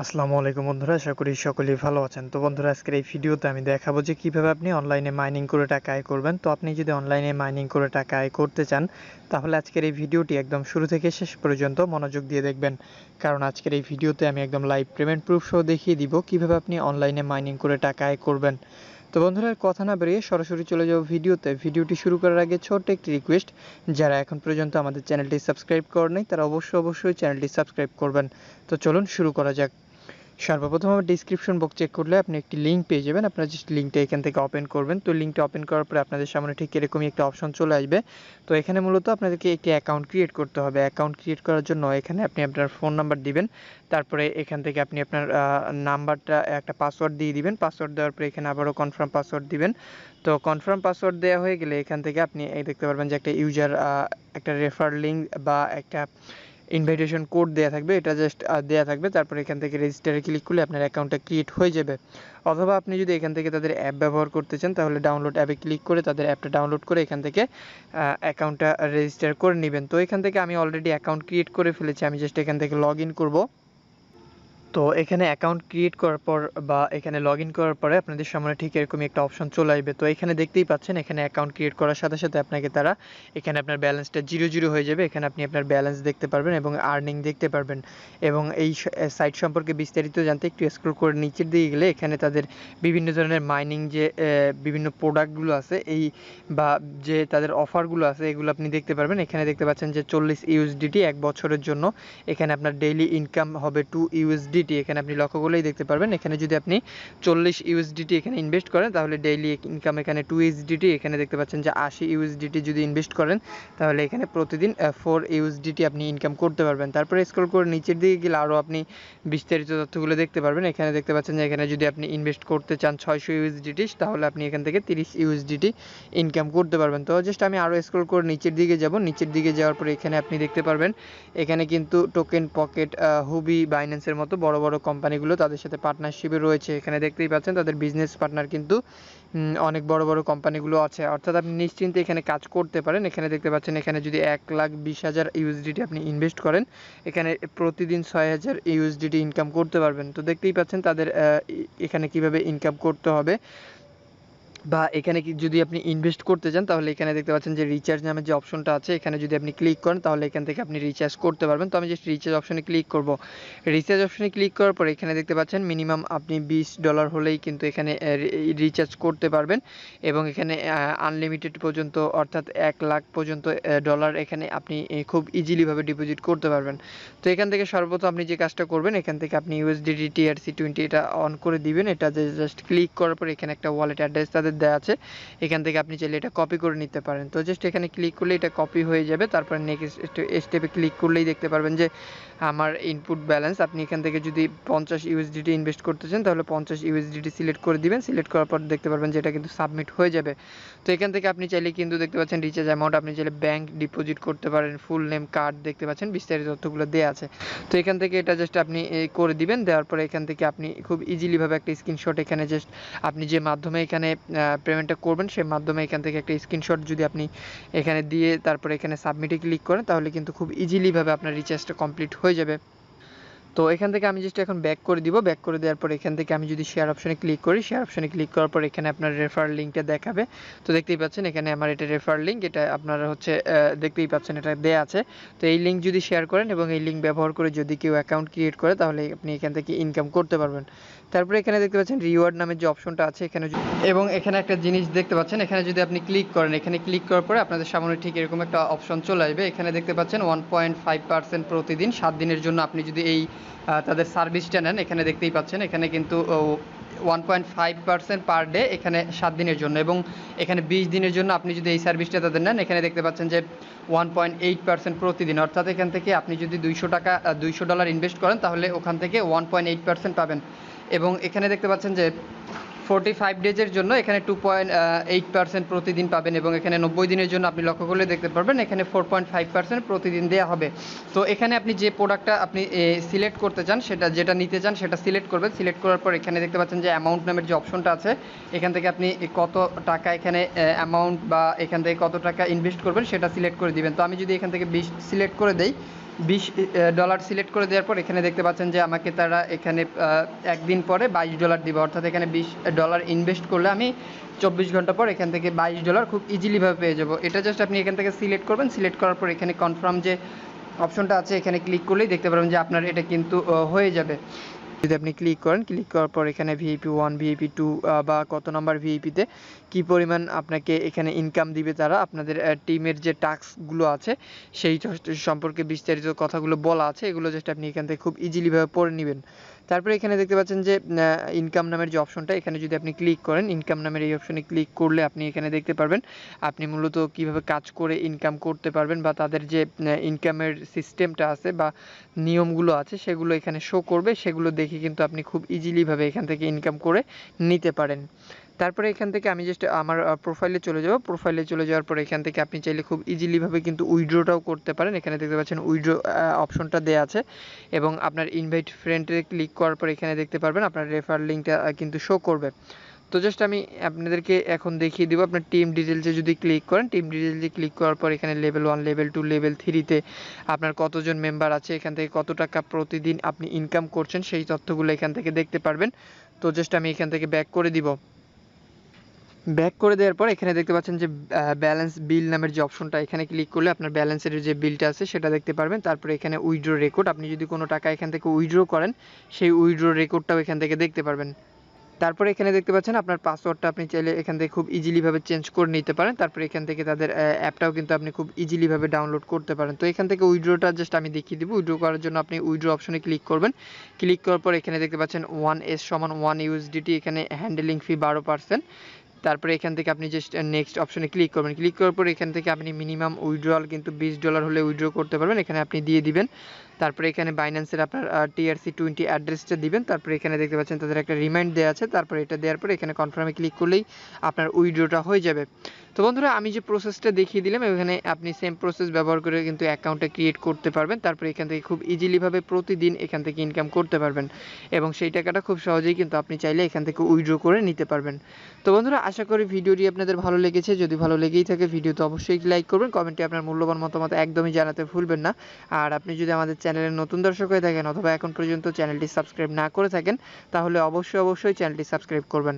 আসসালামু আলাইকুম বন্ধুরা, আশা করি সকলেই ভালো আছেন। তো বন্ধুরা, আজকের এই ভিডিওতে আমি দেখাবো যে কিভাবে আপনি অনলাইনে মাইনিং করে টাকা আয় করবেন। তো আপনি যদি অনলাইনে মাইনিং করে টাকা আয় করতে চান, তাহলে আজকের এই ভিডিওটি একদম শুরু থেকে শেষ পর্যন্ত মনোযোগ দিয়ে দেখবেন। কারণ আজকের এই ভিডিওতে আমি একদম লাইভ পেমেন্ট প্রুফ সহ দেখিয়ে দিব কিভাবে আপনি অনলাইনে মাইনিং করে টাকা আয় করবেন। তো বন্ধুরা, কথা না বেরিয়ে সরাসরি চলে যাও ভিডিওতে। ভিডিওটি শুরু করার আগে ছোট্ট একটি রিকোয়েস্ট, যারা এখন পর্যন্ত আমাদের চ্যানেলটি সাবস্ক্রাইব করেনি তারা অবশ্যই চ্যানেলটি সাবস্ক্রাইব করবেন। তো চলুন শুরু করা যাক। সর্বপ্রথম আমার ডিসক্রিপশন বক্স চেক করলে আপনি একটি লিঙ্ক পেয়ে যাবেন। আপনারা জাস্ট লিঙ্কটা এখান থেকে ওপেন করবেন। তো লিঙ্কটা ওপেন করার পরে আপনাদের সামনে ঠিক এরকমই একটা অপশন চলে আসবে। তো এখানে মূলত আপনাদেরকে একটি অ্যাকাউন্ট ক্রিয়েট করতে হবে। অ্যাকাউন্ট ক্রিয়েট করার জন্য এখানে আপনি আপনার ফোন নাম্বার দিবেন। তারপরে এখান থেকে আপনি আপনার নাম্বারটা একটা পাসওয়ার্ড দিয়ে দিবেন। পাসওয়ার্ড দেওয়ার পরে এখানে আবারও কনফার্ম পাসওয়ার্ড দিবেন। তো কনফার্ম পাসওয়ার্ড দেওয়া হয়ে গেলে এখান থেকে আপনি দেখতে পারবেন যে একটা ইউজার একটা রেফার লিঙ্ক বা একটা ইনভাইটেশন কোড দেওয়া থাকবে, এটা জাস্ট দেওয়া থাকবে। তারপর এখান থেকে রেজিস্টারে ক্লিক করলে আপনার অ্যাকাউন্টটা ক্রিয়েট হয়ে যাবে। অথবা আপনি যদি এখান থেকে তাদের অ্যাপ ব্যবহার করতে চান, তাহলে ডাউনলোড অ্যাপে ক্লিক করে তাদের অ্যাপটা ডাউনলোড করে এখান থেকে অ্যাকাউন্টটা রেজিস্টার করে নেবেন। তো এখান থেকে আমি অলরেডি অ্যাকাউন্ট ক্রিয়েট করে ফেলেছি, আমি জাস্ট এখান থেকে লগ ইন করবো। তো এখানে অ্যাকাউন্ট ক্রিয়েট করার পর বা এখানে লগ ইন করার পরে আপনাদের সামনে ঠিক এরকমই একটা অপশন চলে আসবে। তো এখানে দেখতেই পাচ্ছেন, এখানে অ্যাকাউন্ট ক্রিয়েট করার সাথে সাথে আপনাকে তারা এখানে আপনার ব্যালেন্সটা 0 হয়ে যাবে। এখানে আপনি আপনার ব্যালেন্স দেখতে পারবেন এবং আর্নিং দেখতে পারবেন। এবং এই সাইট সম্পর্কে বিস্তারিত জানতে একটু স্ক্রল করে নিচের দিকে গেলে এখানে তাদের বিভিন্ন ধরনের মাইনিং যে বিভিন্ন প্রোডাক্টগুলো আছে এই বা যে তাদের অফারগুলো আছে এগুলো আপনি দেখতে পারবেন। এখানে দেখতে পাচ্ছেন যে 40 ইউএসডিটি 1 বছরের জন্য। এখানে আপনার ডেইলি ইনকাম হবে 2 ইউএসডিটি। এখানে আপনি লক্ষ্য করলেই দেখতে পারবেন, এখানে যদি আপনি 40 ইউএসডিটি এখানে ইনভেস্ট করেন তাহলে ডেইলি ইনকাম এখানে 2 ইউএসডিটি। এখানে দেখতে পাচ্ছেন যে 80 ইউএসডিটি যদি ইনভেস্ট করেন তাহলে এখানে প্রতিদিন 4 ইউএসডিটি আপনি ইনকাম করতে পারবেন। তারপরে স্ক্রল করে নিচের দিকে গেলে আরও আপনি বিস্তারিত তথ্যগুলো দেখতে পারবেন। এখানে দেখতে পাচ্ছেন যে এখানে যদি আপনি ইনভেস্ট করতে চান 600 ইউএসডিটি, তাহলে আপনি এখান থেকে 30 ইউএসডিটি ইনকাম করতে পারবেন। তো জাস্ট আমি আরও স্ক্রল করে নিচের দিকে যাব। নিচের দিকে যাওয়ার পরে এখানে আপনি দেখতে পারবেন এখানে কিন্তু টোকেন পকেট, হুবি, বাইন্যান্সের মতো বড় বড় কোম্পানিগুলো তাদের সাথে পার্টনারশিপে রয়েছে। এখানে দেখতেই পাচ্ছেন তাদের বিজনেস পার্টনার কিন্তু অনেক বড় বড় কোম্পানিগুলো আছে, অর্থাৎ আপনি নিশ্চিন্তে এখানে কাজ করতে পারেন। এখানে দেখতে পাচ্ছেন এখানে যদি 1,20,000 ইউএসডিটি আপনি ইনভেস্ট করেন, এখানে প্রতিদিন 6,000 ইউএসডিটি ইনকাম করতে পারবেন। তো দেখতেই পাচ্ছেন তাদের এখানে কিভাবে ইনকাম করতে হবে বা এখানে যদি আপনি ইনভেস্ট করতে চান তাহলে এখানে দেখতে পাচ্ছেন যে রিচার্জ নামে যে অপশনটা আছে, এখানে যদি আপনি ক্লিক করেন তাহলে এখান থেকে আপনি রিচার্জ করতে পারবেন। তো আমি জাস্ট রিচার্জ অপশনে ক্লিক করব। রিচার্জ অপশনে ক্লিক করার পর এখানে দেখতে পাচ্ছেন মিনিমাম আপনি $20 হলেই কিন্তু এখানে রিচার্জ করতে পারবেন এবং এখানে আনলিমিটেড পর্যন্ত অর্থাৎ 1 লাখ পর্যন্ত ডলার এখানে আপনি খুব ইজিলিভাবে ডিপোজিট করতে পারবেন। তো এখান থেকে সর্বপ্রথম আপনি যে কাজটা করবেন, এখান থেকে আপনি USDT TRC20 এটা অন করে দিবেন। এটা জাস্ট ক্লিক করার পর এখানে একটা ওয়ালেট অ্যাড্রেস তাদের দেওয়া আছে, এখান থেকে আপনি চাইলে এটা কপি করে নিতে পারেন। তো জাস্ট এখানে ক্লিক করলে এটা কপি হয়ে যাবে। তারপর নেক্সট স্টেপে ক্লিক করলেই দেখতে পারবেন যে আমার ইনপুট ব্যালেন্স। আপনি এখান থেকে যদি 50 ইউএসডিটি ইনভেস্ট করতে চান তাহলে 50 ইউএসডিটি সিলেক্ট করে দিবেন। সিলেক্ট করার পর দেখতে পারবেন যে এটা কিন্তু সাবমিট হয়ে যাবে। তো এখান থেকে আপনি চাইলে কিন্তু দেখতে পাচ্ছেন রিচার্জ অ্যামাউন্ট, আপনি চাইলে ব্যাংক ডিপোজিট করতে পারেন, ফুল নেম, কার্ড দেখতে পাচ্ছেন বিস্তারিত তথ্যগুলো দেওয়া আছে। তো এখান থেকে এটা জাস্ট আপনি করে দিবেন। দেওয়ার পরে এখান থেকে আপনি খুব ইজিলিভাবে একটা স্ক্রিনশট এখানে জাস্ট আপনি যে মাধ্যমে এখানে পেমেন্টটা করবেন সেই মাধ্যমে এখান থেকে একটা স্ক্রিনশট যদি আপনি এখানে দিয়ে তারপরে এখানে সাবমিটে ক্লিক করেন তাহলে কিন্তু খুব ইজিলিভাবে আপনার রিচার্জটা কমপ্লিট হয়ে যাবে। তো এখান থেকে আমি জাস্ট এখন ব্যাক করে দিব। ব্যাক করে দেওয়ার পর এখান থেকে আমি যদি শেয়ার অপশনে ক্লিক করি, শেয়ার অপশনে ক্লিক করার পর এখানে আপনার রেফার লিঙ্কটা দেখাবে। তো দেখতেই পাচ্ছেন এখানে আমার এটা রেফার লিঙ্ক, এটা আপনারা হচ্ছে দেখতেই পাচ্ছেন এটা দেয়া আছে। তো এই লিঙ্ক যদি শেয়ার করেন এবং এই লিঙ্ক ব্যবহার করে যদি কেউ অ্যাকাউন্ট ক্রিয়েট করে তাহলে আপনি এখান থেকে ইনকাম করতে পারবেন। তারপরে এখানে দেখতে পাচ্ছেন রিওয়ার্ড নামের যে অপশনটা আছে এখানে এবং এখানে একটা জিনিস দেখতে পাচ্ছেন, এখানে যদি আপনি ক্লিক করেন, এখানে ক্লিক করার পরে আপনাদের সামনে ঠিক এরকম একটা অপশন চলে আসবে। এখানে দেখতে পাচ্ছেন 1.5% প্রতিদিন 7 দিনের জন্য আপনি যদি এই তাদের সার্ভিসটা নেন, এখানে দেখতেই পাচ্ছেন এখানে কিন্তু 1.5% পার ডে এখানে 7 দিনের জন্য, এবং এখানে 20 দিনের জন্য আপনি যদি এই সার্ভিসটা তাদের নেন এখানে দেখতে পাচ্ছেন যে 1.8% প্রতিদিন, অর্থাৎ এখান থেকে আপনি যদি $200 ইনভেস্ট করেন তাহলে ওখান থেকে 1.8% পাবেন। এবং এখানে দেখতে পাচ্ছেন যে 45 ডেজের জন্য এখানে 2.8% প্রতিদিন পাবেন এবং এখানে 90 দিনের জন্য আপনি লক্ষ্য করলে দেখতে পারবেন এখানে 4.5% প্রতিদিন দেওয়া হবে। তো এখানে আপনি যে প্রোডাক্টটা আপনি সিলেক্ট করতে চান, সেটা যেটা নিতে চান সেটা সিলেক্ট করবেন। সিলেক্ট করার পর এখানে দেখতে পাচ্ছেন যে অ্যামাউন্ট নামের যে অপশনটা আছে, এখান থেকে আপনি কত টাকা এখানে অ্যামাউন্ট বা এখান থেকে কত টাকা ইনভেস্ট করবেন সেটা সিলেক্ট করে দিবেন। তো আমি যদি এখান থেকে 20 সিলেক্ট করে দেই $20 সিলেক্ট করে দেওয়ার পর এখানে দেখতে পাচ্ছেন যে আমাকে তারা এখানে একদিন পরে $22 দিবে, অর্থাৎ এখানে $20 ইনভেস্ট করলে আমি 24 ঘন্টা পর এখান থেকে $22 খুব ইজিলিভাবে পেয়ে যাবো। এটা জাস্ট আপনি এখান থেকে সিলেক্ট করবেন, সিলেক্ট করার পর এখানে কনফার্ম যে অপশনটা আছে এখানে ক্লিক করলেই দেখতে পারবেন যে আপনার এটা কিন্তু হয়ে যাবে। যদি আপনি ক্লিক করেন, ক্লিক করার পর এখানে ভিআইপি 1 ভিআইপি 2 বা কত নাম্বার ভিআইপিতে কী পরিমাণ আপনাকে এখানে ইনকাম দিবে তারা, আপনাদের টিমের যে টাস্কগুলো আছে সেই সম্পর্কে বিস্তারিত কথাগুলো বলা আছে, এগুলো জাস্ট আপনি এখান থেকে খুব ইজিলিভাবে পড়ে নেবেন। তারপরে এখানে দেখতে পাচ্ছেন যে ইনকাম নামের যে অপশনটা, এখানে যদি আপনি ক্লিক করেন, ইনকাম নামের এই অপশনে ক্লিক করলে আপনি এখানে দেখতে পারবেন আপনি মূলত কিভাবে কাজ করে ইনকাম করতে পারবেন, বা তাদের যে ইনকামের সিস্টেমটা আছে বা নিয়মগুলো আছে সেগুলো এখানে শো করবে, সেগুলো দেখে কিন্তু আপনি খুব ইজিলিভাবে এখান থেকে ইনকাম করে নিতে পারেন। তারপরে এখান থেকে আমি জাস্ট আমার প্রোফাইলে চলে যাব, প্রোফাইলে চলে যাওয়ার পর এখান থেকে আপনি চাইলে খুব ইজিলিভাবে কিন্তু উইথড্রটাও করতে পারেন। এখানে দেখতে পাচ্ছেন উইথড্র অপশনটা দেওয়া আছে, এবং আপনার ইনভাইট ফ্রেন্ডে ক্লিক করার পর এখানে দেখতে পারবেন আপনার রেফার লিঙ্কটা কিন্তু শো করবে। তো জাস্ট আমি আপনাদেরকে এখন দেখিয়ে দেবো, আপনার টিম ডিটেলসে যদি ক্লিক করেন, টিম ডিটেলসে ক্লিক করার পর এখানে লেভেল 1 লেভেল 2 লেভেল 3তে আপনার কতজন মেম্বার আছে, এখান থেকে কত টাকা প্রতিদিন আপনি ইনকাম করছেন সেই তথ্যগুলো এখান থেকে দেখতে পারবেন। তো জাস্ট আমি এখান থেকে ব্যাক করে দিব। ব্যাক করে দেওয়ার পর এখানে দেখতে পাচ্ছেন যে ব্যালেন্স বিল নামের যে অপশনটা, এখানে ক্লিক করলে আপনার ব্যালেন্সের যে বিলটা আছে সেটা দেখতে পারবেন। তারপরে এখানে উইথড্র রেকর্ড, আপনি যদি কোনো টাকা এখান থেকে উইথড্র করেন সেই উইথড্র রেকর্ডটাও এখান থেকে দেখতে পারবেন। তারপরে এখানে দেখতে পাচ্ছেন আপনার পাসওয়ার্ডটা আপনি চাইলে এখান থেকে খুব ইজিলিভাবে চেঞ্জ করে নিতে পারেন। তারপরে এখান থেকে তাদের অ্যাপটাও কিন্তু আপনি খুব ইজিলিভাবে ডাউনলোড করতে পারেন। তো এখান থেকে উইথড্রটা জাস্ট আমি দেখিয়ে দিব। উইথড্র করার জন্য আপনি উইথড্র অপশনে ক্লিক করবেন, ক্লিক করার পর এখানে দেখতে পাচ্ছেন 1S = 1 USDT, এখানে হ্যান্ডেলিং ফি 12%। তারপরে এখান থেকে আপনি জাস্ট নেক্সট অপশনে ক্লিক করবেন, ক্লিক করার পর এখান থেকে আপনি মিনিমাম উইথড্রয়াল কিন্তু $20 হলে উইথড্র করতে পারবেন, এখানে আপনি দিয়ে দিবেন। তারপরে এখানে বাইন্যান্সের আপনার TRC20 অ্যাড্রেসটা দিবেন। তারপরে এখানে দেখতে পাচ্ছেন তাদের একটা রিমাইন্ড দেওয়া আছে, তারপরে এটা দেওয়ার পরে এখানে কনফার্মে ক্লিক করলেই আপনার উইথড্রটা হয়ে যাবে। তো বন্ধুরা, আমি যে প্রসেসটা দেখিয়ে দিলাম এখানে আপনি সেম প্রসেস ব্যবহার করে কিন্তু অ্যাকাউন্টটা ক্রিয়েট করতে পারবেন। তারপরে এখান থেকে খুব ইজিলিভাবে প্রতিদিন এখান থেকে ইনকাম করতে পারবেন, এবং সেই টাকাটা খুব সহজেই কিন্তু আপনি চাইলে এখান থেকে উইথড্র করে নিতে পারবেন। তো বন্ধুরা, আশা করি ভিডিওটি আপনাদের ভালো লেগেছে। যদি ভালো লেগেই থাকে ভিডিওতে অবশ্যই লাইক করবেন, কমেন্টে আপনার মূল্যবান মতামত একদমই জানাতে ভুলবেন না। আর আপনি যদি আমাদের চ্যানেলের নতুন দর্শক হয়ে থাকেন অথবা এখন পর্যন্ত চ্যানেলটি সাবস্ক্রাইব না করে থাকেন তাহলে অবশ্যই চ্যানেলটি সাবস্ক্রাইব করবেন।